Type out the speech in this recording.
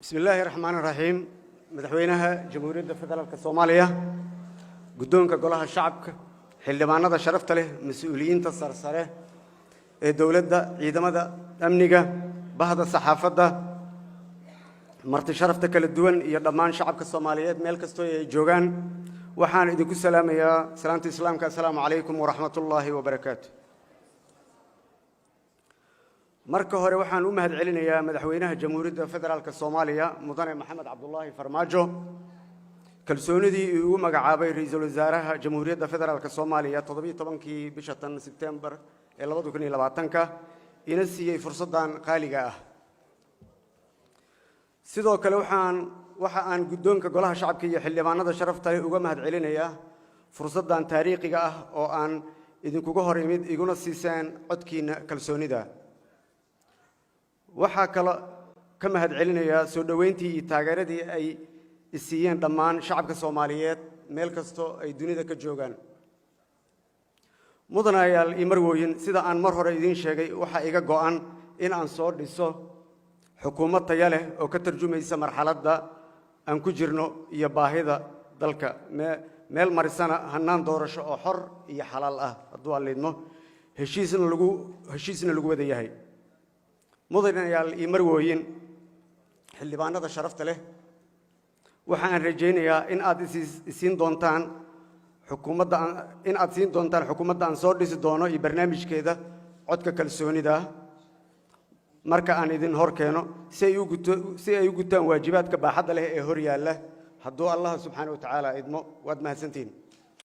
بسم الله الرحمن الرحيم مدحوينها جمهورية فدرالك الصومالية قدونك قولها الشعب حلبانada sharafta leh mas'uuliyiinta sarsare ee dawladda ciidamada amniga bahda saxaafadda marti sharafta kala duwan iyo dhammaan shacabka Soomaaliyeed meel kasto ay joogan waxaan idinku salaamayaa salaanta islaamka assalaamu alaykum wa rahmatullahi wa barakaatuh marka hore waxaan u mahad celinayaa madaxweynaha jamhuuriyadda federaalka Soomaaliya mudane Maxamed Cabdullaahi Farmaajo kalsoonidii uu magacaabay ra'iisul wasaaraha jamhuuriyadda federaalka Soomaaliya 17kii bisha September ee 2020 ina siiyay fursadan qaaliga ah sidoo kale waxa aan gudoonka golaha shacabka iyo xildhibaanada sharafta leh uga mahad celinayaa fursadan taariikhiga ah oo aan idinkuga hor imid iguna siisaan codkiina kalsoonida waxa kale ka mahad celinayaa soo dhaweyntii iyo taageeradii ay isiyeen dhammaan shacabka Soomaaliyeed meel kasto ay dunida ka joogan mudanayaal imarwooyin sida aan mar hore idin sheegay waxa iga go'an in aan soo dhiso xukuumad tayo leh oo ka tarjumaysa marxaladda aan ku jirno iyo baahida dalka meel marisana hanaan doorasho oo xor iyo xalaal ah hadduu aleedmo heshiisna lagu wada yahay mudanayaal imarwooyin xildhibaanada sharafta leh waxaan rajaynayaa in aad siin doontaan xukuumadda aan soo dhisi doono iyo barnaamijkeeda codka kalsoonida marka aan idin hor keeno si ay u gutaan waajibaadka baaxadda leh ee hor yaalla hadduu Allah subhanahu wa ta'ala idmo waad mahadsantiin